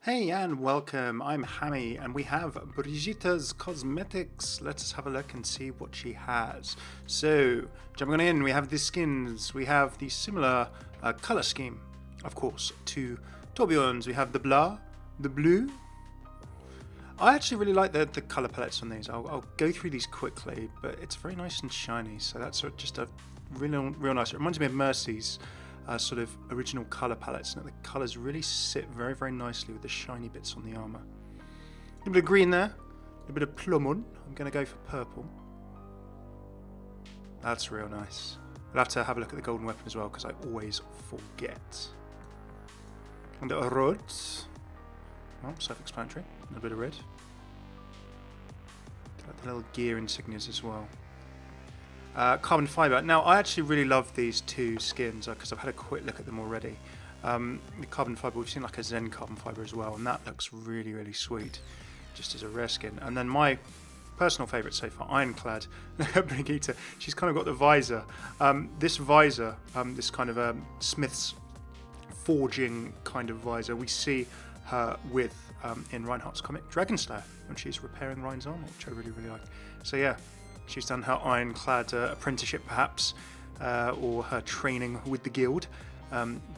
Hey and welcome, I'm Hammeh and we have Brigitte's Cosmetics. Let us have a look and see what she has. So, jumping on in, we have the skins, we have the similar colour scheme, of course, to Tourbillon's. We have the blah, the blue. I actually really like the colour palettes on these. I'll go through these quickly, but it's very nice and shiny, so that's just a real nice. It reminds me of Mercy's sort of original colour palettes, and the colours really sit very nicely with the shiny bits on the armour. A little bit of green there, a little bit of plum on. I'm going to go for purple. That's real nice. I'll have to have a look at the golden weapon as well because I always forget. And a red. Well, self-explanatory. A little bit of red. Like the little gear insignias as well. Carbon fibre. Now, I actually really love these two skins because I've had a quick look at them already. The carbon fibre, we've seen like a Zen carbon fibre as well, and that looks really sweet, just as a rare skin. And then my personal favourite so far, Ironclad. Brigitte, she's kind of got the visor. This visor, this kind of Smith's forging kind of visor, we see her with in Reinhardt's comic Dragonslayer when she's repairing Rein's armour, which I really like. So yeah. She's done her ironclad apprenticeship, perhaps, or her training with the guild.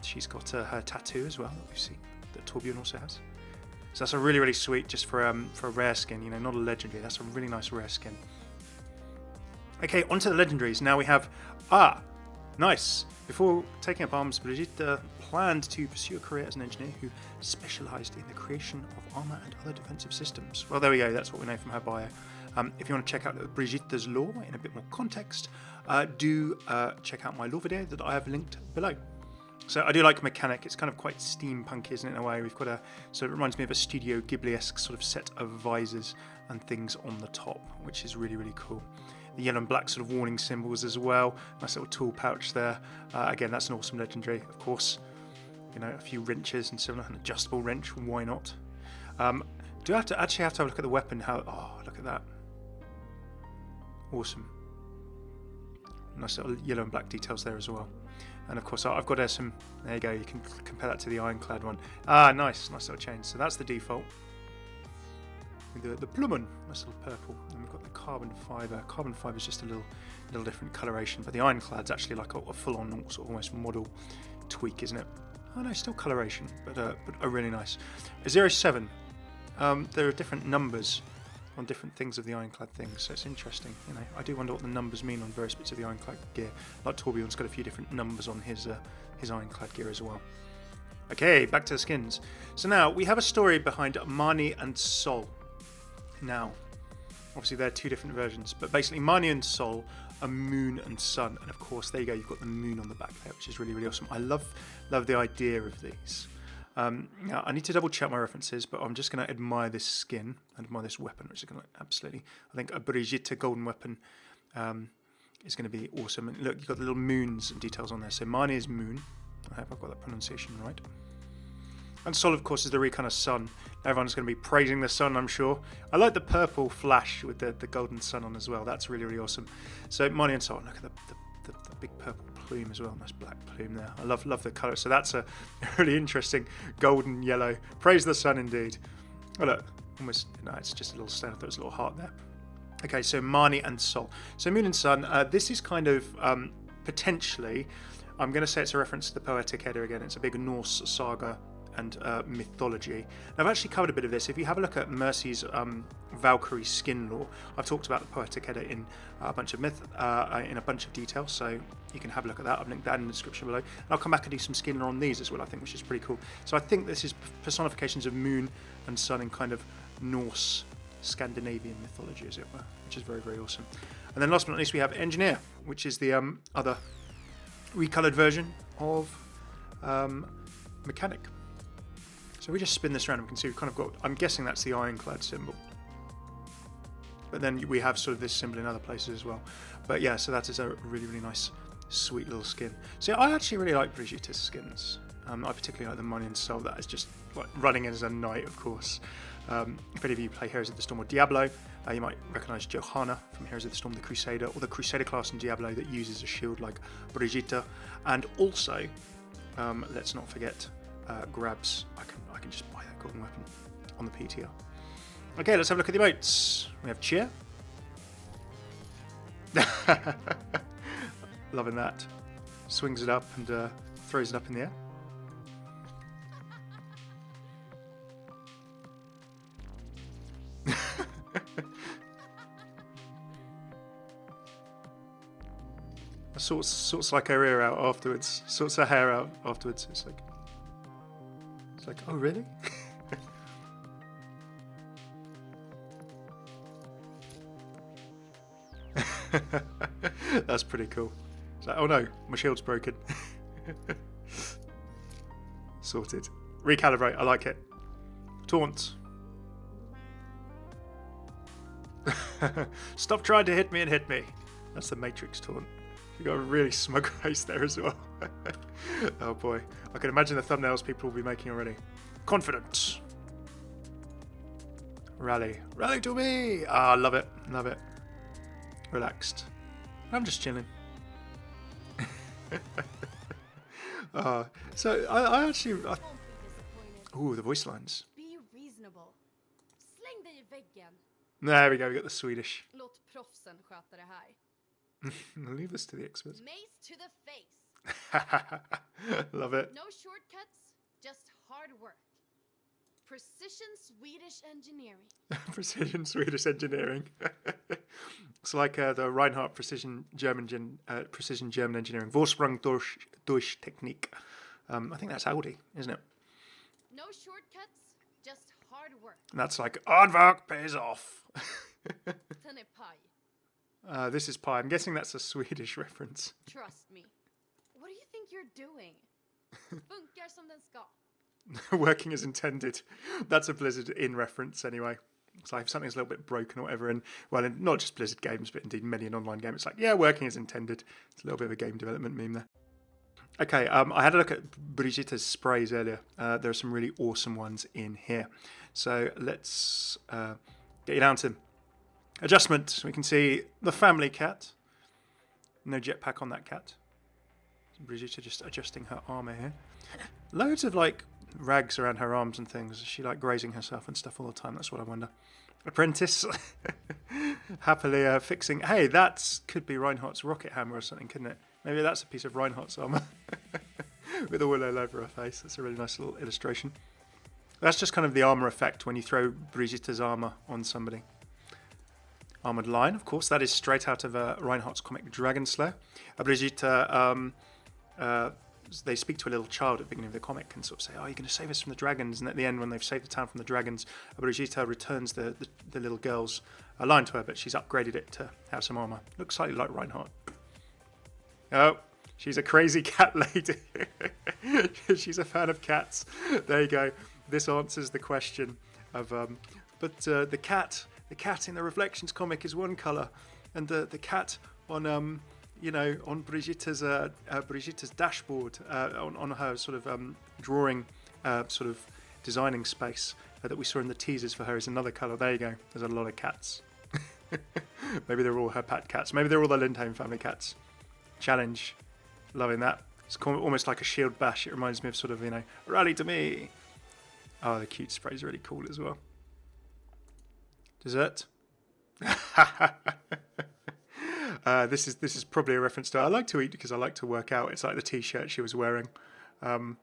She's got her tattoo as well, that we see, that Tourbillon also has. So that's a really sweet, just for a rare skin, you know, not a legendary. That's a really nice rare skin. Okay, onto the legendaries. Now we have, nice. Before taking up arms, Brigitte planned to pursue a career as an engineer who specialised in the creation of armour and other defensive systems. Well, there we go. That's what we know from her bio. If you want to check out Brigitte's lore in a bit more context, do check out my lore video that I have linked below. So I do like mechanic. It's kind of quite steampunky, isn't it, in a way? We've got so it reminds me of a Studio Ghibli-esque sort of set of visors and things on the top, which is really cool. The yellow and black sort of warning symbols as well. Nice little tool pouch there. Again, that's an awesome legendary, of course. You know, a few wrenches and similar, an adjustable wrench, why not? Do I actually have to have a look at the weapon? Oh, look at that. Awesome. Nice little yellow and black details there as well. And of course I've got some, there you go, you can compare that to the ironclad one. Nice little change. So that's the default. With the plumon, nice little purple. And we've got the carbon fibre. Carbon fibre is just a little different coloration, but the ironclad's actually like a full-on sort of almost model tweak, isn't it? Oh no, still coloration, but a really nice. 07. There are different numbers on different things of the ironclad things, so it's interesting. You know, I do wonder what the numbers mean on various bits of the ironclad gear. Like Tourbillon's got a few different numbers on his ironclad gear as well. Okay, back to the skins. So now we have a story behind Mani and Sol. Now, obviously they're two different versions, but basically Mani and Sol are moon and sun, and of course there you go. You've got the moon on the back there, which is really awesome. I love the idea of these. Now, I need to double check my references, but I'm just going to admire this skin and admire this weapon, which is going to absolutely, I think a Brigitte golden weapon is going to be awesome. And look, you've got the little moons and details on there. So Mani is moon. I hope I've got that pronunciation right. And Sol, of course, is the really kind of sun. Everyone's going to be praising the sun, I'm sure. I like the purple flash with the golden sun on as well. That's really awesome. So Mani and Sol, look at the big purple plume as well, nice black plume there. I love the colour. So that's a really interesting golden yellow. Praise the sun indeed. Oh look, almost, no, it's just a little stain. I thought it was a little heart there. Okay, so Mani and Sol. So moon and sun. This is kind of potentially, I'm going to say it's a reference to the Poetic Edda again. It's a big Norse saga and mythology. Now, I've actually covered a bit of this. If you have a look at Mercy's Valkyrie skin lore, I've talked about the Poetic Edda in a bunch of in a bunch of detail, so you can have a look at that. I've linked that in the description below. And I'll come back and do some skin lore on these as well, I think, which is pretty cool. So I think this is personifications of moon and sun in kind of Norse Scandinavian mythology, as it were, which is very awesome. And then last but not least, we have Engineer, which is the other recolored version of Mechanic. So we just spin this around and we can see we've kind of got, I'm guessing that's the ironclad symbol. But then we have sort of this symbol in other places as well. But yeah, so that is a really nice, sweet little skin. So I actually really like Brigitte's skins. I particularly like the Mani and Sol. That is just like running in as a knight, of course. If any of you play Heroes of the Storm or Diablo, you might recognise Johanna from Heroes of the Storm, the Crusader, or the Crusader class in Diablo that uses a shield like Brigitte. And also, let's not forget, grabs. I can just buy that forgotten weapon on the PTR. Okay, let's have a look at the emotes. We have cheer. Loving that. Swings it up and throws it up in the air. Sorts like her ear out afterwards. Sorts her hair out afterwards. It's like, oh really? That's pretty cool. It's like, oh no, my shield's broken. Sorted. Recalibrate, I like it. Taunt. Stop trying to hit me and hit me. That's the Matrix taunt. You got a really smug face there as well. Oh boy. I can imagine the thumbnails people will be making already. Confident. Rally. Rally to me! Ah, love it. Love it. Relaxed. I'm just chilling. So I actually... Ooh, the voice lines. Be reasonable. Släng dig I väggen. There we go, we got the Swedish. Låt proffsen sköta det här. Leave this to the experts. Mace to the face. Love it. No shortcuts, just hard work. Precision Swedish engineering. Precision Swedish engineering. It's like the Reinhardt precision German engineering. Vorsprung durch Technik. I think that's Audi, isn't it? No shortcuts, just hard work. And that's like hard work pays off. Den är paj. This is pie. I'm guessing that's a Swedish reference. Trust me. What do you think you're doing? Funkar som den ska. Working as intended. That's a Blizzard in reference anyway. It's like if something's a little bit broken or whatever, and well, in not just Blizzard games, but indeed many an online game, it's like, yeah, working as intended. It's a little bit of a game development meme there. Okay, I had a look at Brigitte's sprays earlier. There are some really awesome ones in here. So let's get you down to them. Adjustment. We can see the family cat. No jetpack on that cat. Brigitte just adjusting her armour here. Loads of like rags around her arms and things. Is she like grazing herself and stuff all the time? That's what I wonder. Apprentice. Happily fixing. Hey, that could be Reinhardt's rocket hammer or something, couldn't it? Maybe that's a piece of Reinhardt's armour. With a willow over her face. That's a really nice little illustration. That's just kind of the armour effect when you throw Brigitte's armour on somebody. Armoured line, of course, that is straight out of Reinhardt's comic Dragon Slayer. Brigitte, they speak to a little child at the beginning of the comic and sort of say, oh, you're going to save us from the dragons. And at the end, when they've saved the town from the dragons, Brigitte returns the little girl's line to her, but she's upgraded it to have some armour. Looks slightly like Reinhardt. Oh, she's a crazy cat lady. She's a fan of cats. There you go. This answers the question of, the cat in the Reflections comic is one colour, and the cat on on Brigitte's dashboard on her sort of drawing sort of designing space that we saw in the teasers for her is another colour. There you go. There's a lot of cats. Maybe they're all her pet cats. Maybe they're all the Lindheim family cats. Challenge. Loving that. It's almost like a shield bash. It reminds me of sort of, rally to me. Oh, the cute spray's really cool as well. Dessert. This is probably a reference to I like to eat because I like to work out. It's like the t-shirt she was wearing in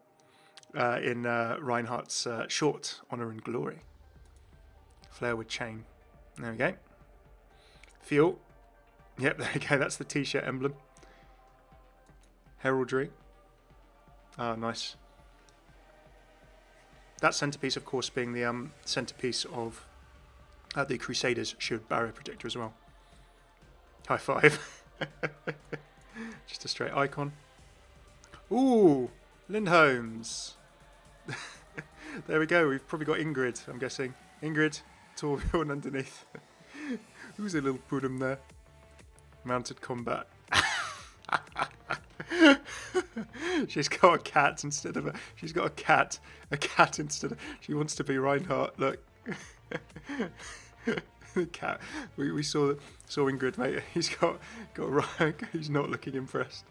Reinhardt's short Honor and Glory. Flare with chain. There we go. Fuel. Yep, there you go. That's the t-shirt emblem. Heraldry. Oh, nice. That centerpiece, of course, being the centerpiece of the Crusaders shield barrier protector as well. High five. Just a straight icon. Ooh, Lindholms. There we go. We've probably got Ingrid, I'm guessing. Ingrid, Torbjorn underneath. Who's a little pudum there? Mounted combat. She's got a cat instead of she's got a cat instead of, she wants to be Reinhardt, look. The cat, we saw Ingrid, mate. He's got he's not looking impressed.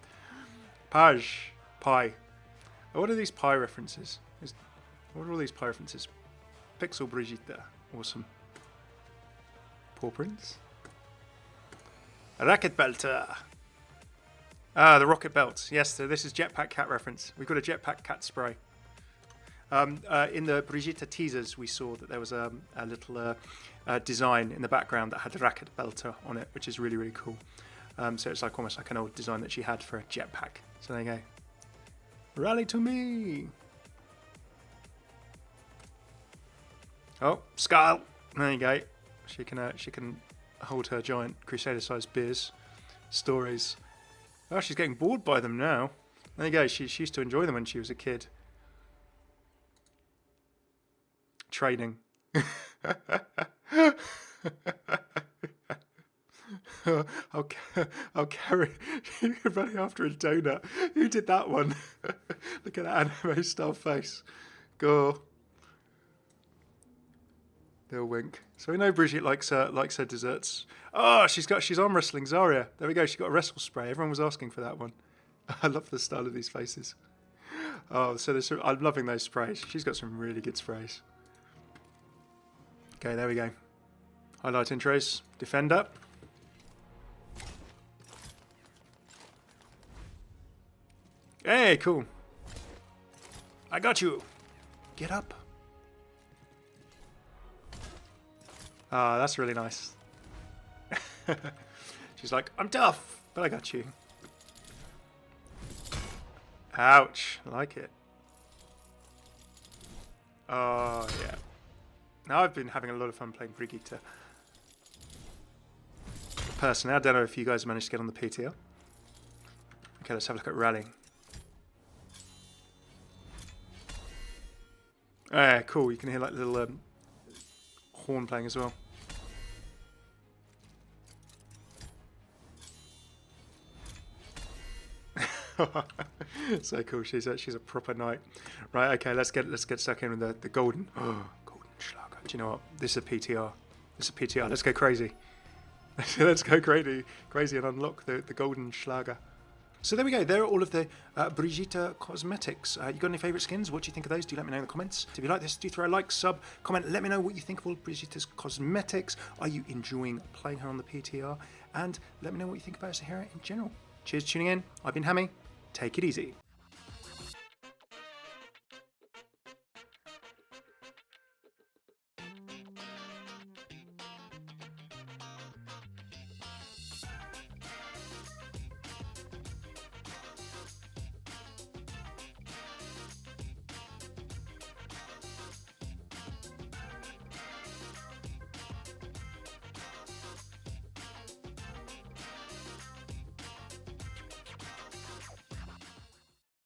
Page, pie. What are these pie references? What are all these pie references? Pixel Brigitte. Awesome. Paw prints. A Rocket Belter. Ah, the rocket belt. Yes, so this is Jetpack Cat reference. We've got a Jetpack Cat spray. In the Brigitte teasers, we saw that there was a little design in the background that had the Rocket Belter on it, which is really, really cool. So it's like almost like an old design that she had for a jetpack. So there you go. Rally to me! Oh, Skull! There you go. She can hold her giant Crusader-sized beers. Stories. Oh, she's getting bored by them now. There you go. She used to enjoy them when she was a kid. Training. I'll carry you running after a donut. Who did that one? Look at that anime style face. Go. Little wink. So we know Brigitte likes her desserts. Oh, she's arm wrestling Zarya. There we go. She got a wrestle spray. Everyone was asking for that one. I love the style of these faces. Oh, so I'm loving those sprays. She's got some really good sprays. Okay, there we go. Highlight intros. Defender. Hey, cool. I got you. Get up. Ah, that's really nice. She's like, I'm tough, but I got you. Ouch. I like it. Oh, yeah. Now I've been having a lot of fun playing Brigitte. Personally, I don't know if you guys managed to get on the PTR. Okay, let's have a look at rallying. Ah, cool. You can hear like little horn playing as well. So cool. She's a proper knight. Right. Okay. Let's get stuck in with the golden. Oh, golden Schlager. Do you know what? This is a PTR. This is a PTR. Let's go crazy. Let's go crazy and unlock the golden Schlager. So there we go. There are all of the Brigitte cosmetics. You got any favourite skins? What do you think of those? Do let me know in the comments. If you like this, do throw a like, sub, comment. Let me know what you think of all of Brigitte's cosmetics. Are you enjoying playing her on the PTR? And let me know what you think about Sahara in general. Cheers for tuning in. I've been Hammeh. Take it easy.